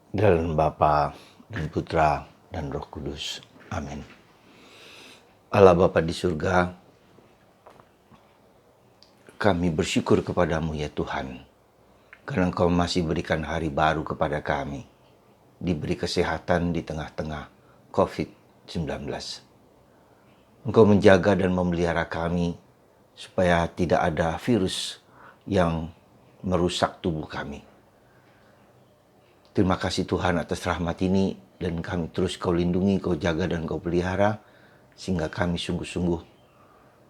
Dalam Bapa dan Putra dan Roh Kudus. Amin. Allah Bapa di surga, kami bersyukur kepadamu ya Tuhan, karena Engkau masih berikan hari baru kepada kami, diberi kesehatan di tengah-tengah COVID-19. Engkau menjaga dan memelihara kami supaya tidak ada virus yang merusak tubuh kami. Terima kasih Tuhan atas rahmat ini, dan kami terus Kau lindungi, Kau jaga dan Kau pelihara, sehingga kami sungguh-sungguh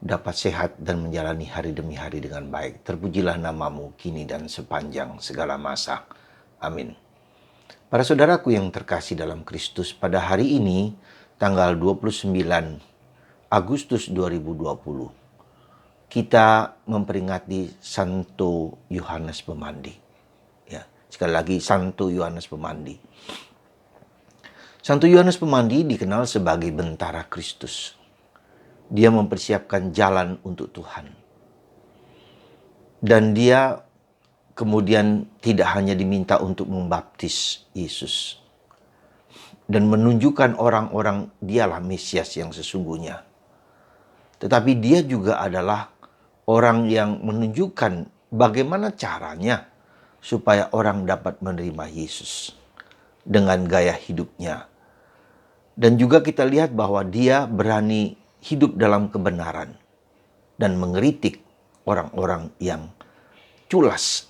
dapat sehat dan menjalani hari demi hari dengan baik. Terpujilah namamu kini dan sepanjang segala masa. Amin. Para saudaraku yang terkasih dalam Kristus, pada hari ini, tanggal 29 Agustus 2020, kita memperingati Santo Yohanes Pemandi. Ya, sekali lagi Santo Yohanes Pemandi. Santo Yohanes Pemandi dikenal sebagai bentara Kristus. Dia mempersiapkan jalan untuk Tuhan. Dan dia kemudian tidak hanya diminta untuk membaptis Yesus dan menunjukkan orang-orang dialah Mesias yang sesungguhnya. Tetapi dia juga adalah orang yang menunjukkan bagaimana caranya supaya orang dapat menerima Yesus dengan gaya hidupnya. Dan juga kita lihat bahwa dia berani hidup dalam kebenaran dan mengkritik orang-orang yang culas.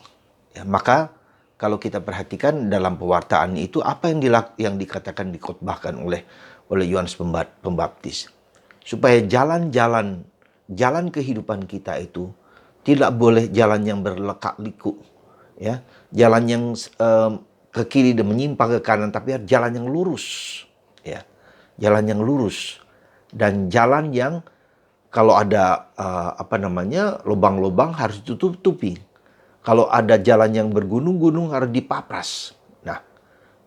Ya, maka kalau kita perhatikan dalam pewartaan itu, apa yang dikatakan, dikhotbahkan oleh Yohanes Pembaptis, supaya jalan kehidupan kita itu tidak boleh jalan yang berlekak-liku, ya, jalan yang ke kiri dan menyimpang ke kanan, tapi jalan yang lurus, ya, jalan yang lurus, dan jalan yang kalau ada lubang-lubang harus ditutupi. Kalau ada jalan yang bergunung-gunung harus dipapras. Nah,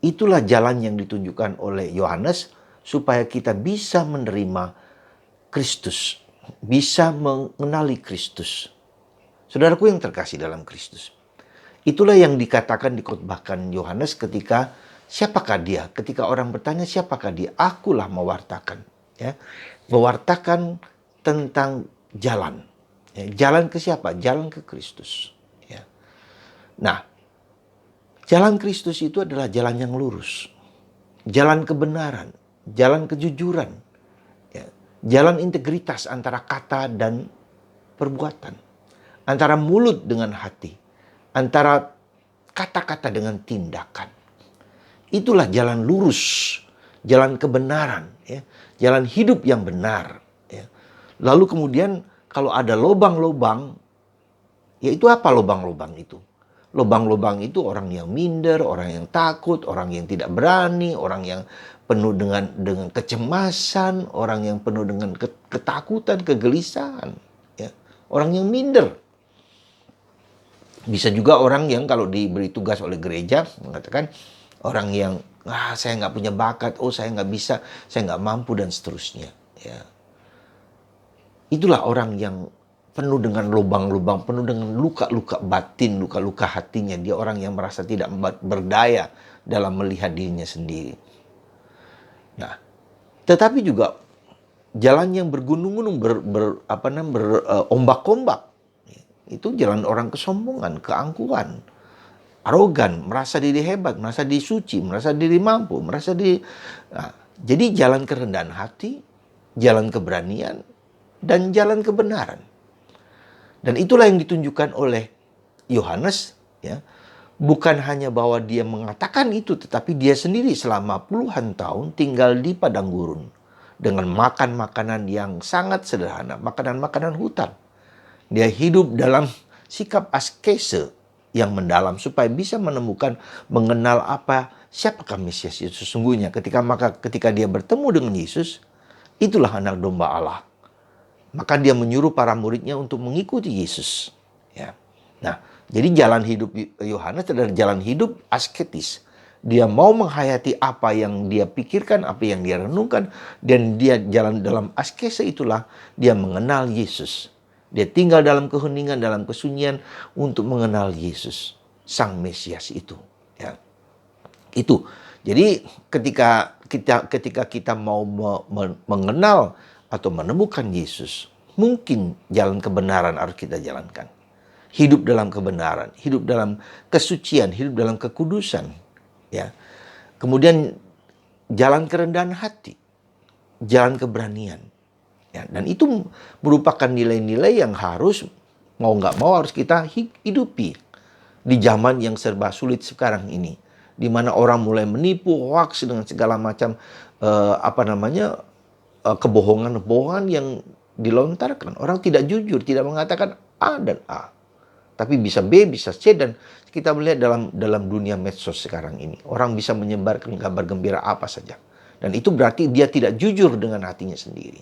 itulah jalan yang ditunjukkan oleh Yohanes supaya kita bisa menerima Kristus, bisa mengenali Kristus. Saudaraku yang terkasih dalam Kristus, itulah yang dikhotbahkan Yohanes ketika siapakah dia? Ketika orang bertanya siapakah dia? Akulah mewartakan, ya, mewartakan tentang jalan. Ya, jalan ke siapa? Jalan ke Kristus. Ya. Nah, jalan Kristus itu adalah jalan yang lurus, jalan kebenaran, jalan kejujuran, ya, jalan integritas antara kata dan perbuatan, antara mulut dengan hati, antara kata-kata dengan tindakan. Itulah jalan lurus, jalan kebenaran, ya, jalan hidup yang benar. Ya. Lalu kemudian kalau ada lubang-lubang, ya itu apa lubang-lubang itu? Lubang-lubang itu orang yang minder, orang yang takut, orang yang tidak berani, orang yang penuh dengan kecemasan, orang yang penuh dengan ketakutan, kegelisahan, ya. Orang yang minder. Bisa juga orang yang kalau diberi tugas oleh gereja mengatakan orang yang saya nggak punya bakat, saya nggak bisa, saya nggak mampu, dan seterusnya. Ya. Itulah orang yang penuh dengan lubang-lubang, penuh dengan luka-luka batin, luka-luka hatinya. Dia orang yang merasa tidak berdaya dalam melihat dirinya sendiri. Nah, tetapi juga jalan yang bergunung-gunung, ombak-ombak, itu jalan orang kesombongan, keangkuhan, arogan, merasa diri hebat, merasa diri suci, merasa diri mampu, jadi jalan kerendahan hati, jalan keberanian, dan jalan kebenaran. Dan itulah yang ditunjukkan oleh Yohanes, ya. Bukan hanya bahwa dia mengatakan itu, tetapi dia sendiri selama puluhan tahun tinggal di padang gurun dengan makan makanan yang sangat sederhana, makanan-makanan hutan. Dia hidup dalam sikap askese yang mendalam supaya bisa menemukan, mengenal siapakah Mesias itu sesungguhnya. Ketika dia bertemu dengan Yesus, itulah anak domba Allah. Maka dia menyuruh para muridnya untuk mengikuti Yesus. Ya. Nah, jadi jalan hidup Yohanes adalah jalan hidup asketis. Dia mau menghayati apa yang dia pikirkan, apa yang dia renungkan, dan dia jalan dalam askese itulah dia mengenal Yesus. Dia tinggal dalam keheningan, dalam kesunyian untuk mengenal Yesus, Sang Mesias itu. Ya. Itu. Jadi ketika kita mau mengenal atau menemukan Yesus, mungkin jalan kebenaran harus kita jalankan. Hidup dalam kebenaran, hidup dalam kesucian, hidup dalam kekudusan, ya. Kemudian jalan kerendahan hati, jalan keberanian, ya. Dan itu merupakan nilai-nilai yang harus mau nggak mau harus kita hidupi di zaman yang serba sulit sekarang ini, di mana orang mulai menipu, hoax dengan segala macam kebohongan-kebohongan yang dilontarkan. Orang tidak jujur, tidak mengatakan A dan A, tapi bisa B, bisa C, dan kita melihat dalam dunia medsos sekarang ini, orang bisa menyebarkan kabar gembira apa saja. Dan itu berarti dia tidak jujur dengan hatinya sendiri.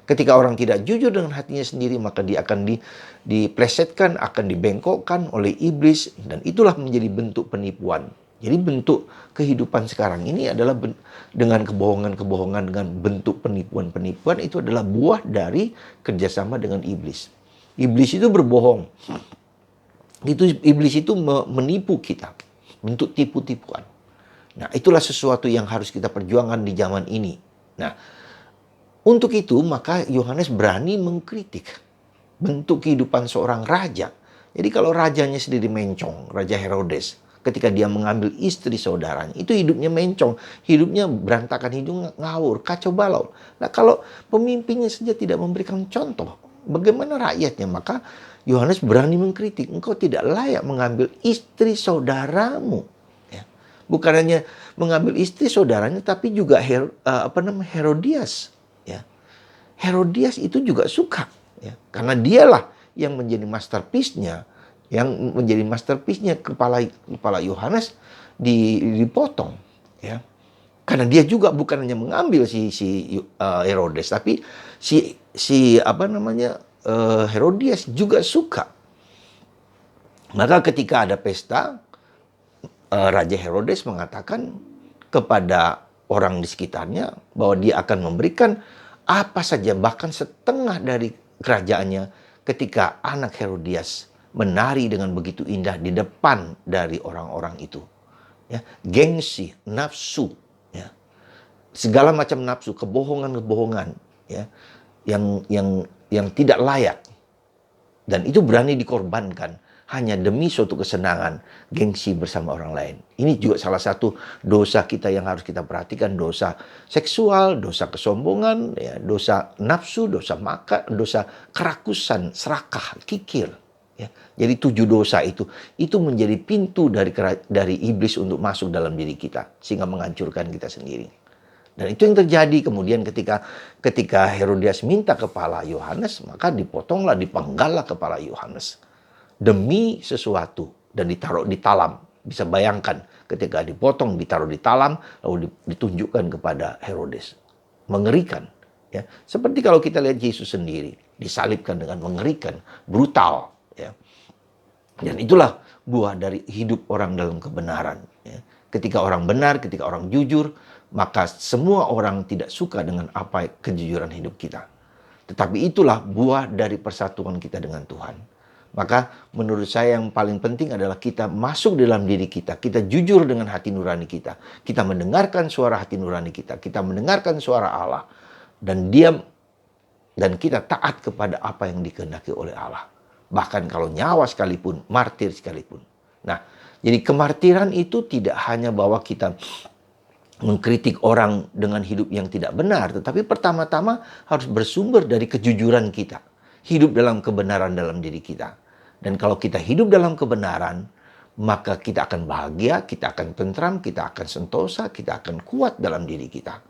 Ketika orang tidak jujur dengan hatinya sendiri, maka dia akan diplesetkan, akan dibengkokkan oleh iblis, dan itulah menjadi bentuk penipuan. Jadi bentuk kehidupan sekarang ini adalah dengan kebohongan-kebohongan, dengan bentuk penipuan-penipuan, itu adalah buah dari kerjasama dengan iblis. Iblis itu berbohong. Iblis itu menipu kita, bentuk tipu-tipuan. Nah, itulah sesuatu yang harus kita perjuangkan di zaman ini. Nah, untuk itu maka Yohanes berani mengkritik bentuk kehidupan seorang raja. Jadi kalau rajanya sendiri mencong, Raja Herodes, ketika dia mengambil istri saudaranya, itu hidupnya mencong, hidupnya berantakan, hidupnya ngawur, kacau balau. Nah, kalau pemimpinnya saja tidak memberikan contoh, bagaimana rakyatnya? Maka Yohanes berani mengkritik, engkau tidak layak mengambil istri saudaramu. Ya. Bukan hanya mengambil istri saudaranya, tapi juga Herodias. Ya. Herodias itu juga suka, ya. Karena dialah yang menjadi masterpiece-nya, kepala Yohanes dipotong, ya. Karena dia juga bukan hanya mengambil si Herodes, tapi Herodias juga suka. Maka ketika ada pesta, Raja Herodes mengatakan kepada orang di sekitarnya bahwa dia akan memberikan apa saja, bahkan setengah dari kerajaannya, ketika anak Herodias menari dengan begitu indah di depan dari orang-orang itu. Ya, gengsi, nafsu, ya. Segala macam nafsu, kebohongan-kebohongan, ya, yang tidak layak, dan itu berani dikorbankan hanya demi suatu kesenangan, gengsi bersama orang lain. Ini juga salah satu dosa kita yang harus kita perhatikan, dosa seksual, dosa kesombongan, ya, dosa nafsu, dosa makan, dosa kerakusan, serakah, kikir. Ya. Jadi 7 dosa itu menjadi pintu dari iblis untuk masuk dalam diri kita, sehingga menghancurkan kita sendiri. Dan itu yang terjadi kemudian ketika Herodias minta kepala Yohanes, maka dipotonglah, dipenggallah kepala Yohanes demi sesuatu dan ditaruh di talam. Bisa bayangkan ketika dipotong, ditaruh di talam, lalu ditunjukkan kepada Herodes. Mengerikan, ya. Seperti kalau kita lihat Yesus sendiri disalibkan dengan mengerikan, brutal, ya. Dan itulah buah dari hidup orang dalam kebenaran, ya. Ketika orang benar, ketika orang jujur, maka semua orang tidak suka dengan apa kejujuran hidup kita. Tetapi itulah buah dari persatuan kita dengan Tuhan. Maka menurut saya yang paling penting adalah kita masuk dalam diri kita. Kita jujur dengan hati nurani kita. Kita mendengarkan suara hati nurani kita. Kita mendengarkan suara Allah. Dan kita taat kepada apa yang dikehendaki oleh Allah. Bahkan kalau nyawa sekalipun, martir sekalipun. Nah, jadi kemartiran itu tidak hanya bahwa kita mengkritik orang dengan hidup yang tidak benar, tetapi pertama-tama harus bersumber dari kejujuran kita. Hidup dalam kebenaran dalam diri kita. Dan kalau kita hidup dalam kebenaran, maka kita akan bahagia, kita akan tentram, kita akan sentosa, kita akan kuat dalam diri kita.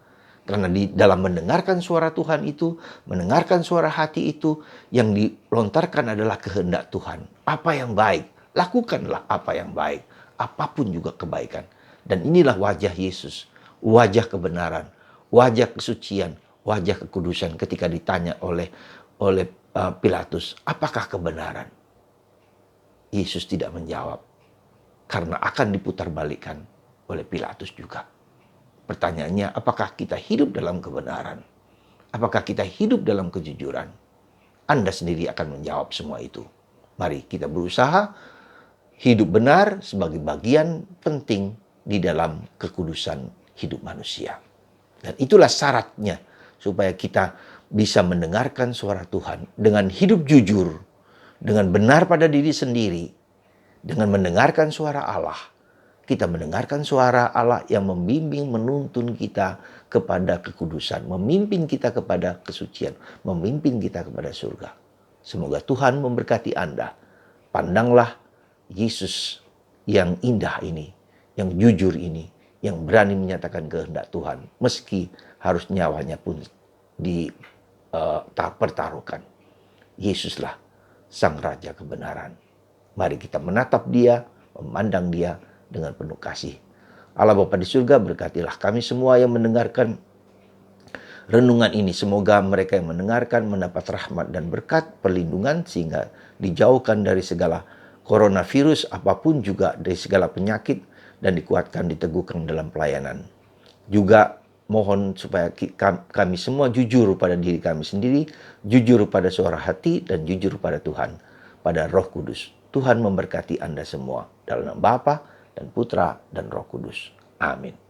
Karena dalam mendengarkan suara Tuhan itu, mendengarkan suara hati itu, yang dilontarkan adalah kehendak Tuhan. Apa yang baik, lakukanlah apa yang baik. Apapun juga kebaikan. Dan inilah wajah Yesus. Wajah kebenaran, wajah kesucian, wajah kekudusan ketika ditanya oleh Pilatus, apakah kebenaran? Yesus tidak menjawab, karena akan diputarbalikkan oleh Pilatus juga. Pertanyaannya, apakah kita hidup dalam kebenaran? Apakah kita hidup dalam kejujuran? Anda sendiri akan menjawab semua itu. Mari kita berusaha hidup benar sebagai bagian penting di dalam kekudusan hidup manusia. Dan itulah syaratnya supaya kita bisa mendengarkan suara Tuhan dengan hidup jujur, dengan benar pada diri sendiri, dengan mendengarkan suara Allah. Kita mendengarkan suara Allah yang membimbing, menuntun kita kepada kekudusan, memimpin kita kepada kesucian, memimpin kita kepada surga. Semoga Tuhan memberkati Anda. Pandanglah Yesus yang indah ini, yang jujur ini, yang berani menyatakan kehendak Tuhan, meski harus nyawanya pun dipertaruhkan. Yesuslah Sang Raja kebenaran. Mari kita menatap Dia, memandang Dia dengan penuh kasih. Allah Bapa di surga, berkatilah kami semua yang mendengarkan renungan ini. Semoga mereka yang mendengarkan mendapat rahmat dan berkat perlindungan, sehingga dijauhkan dari segala coronavirus apapun juga, dari segala penyakit, dan dikuatkan, diteguhkan dalam pelayanan. Juga mohon supaya kami semua jujur pada diri kami sendiri, jujur pada suara hati, dan jujur pada Tuhan, pada Roh Kudus. Tuhan memberkati Anda semua dalam nama Bapa dan Putra dan Roh Kudus. Amin.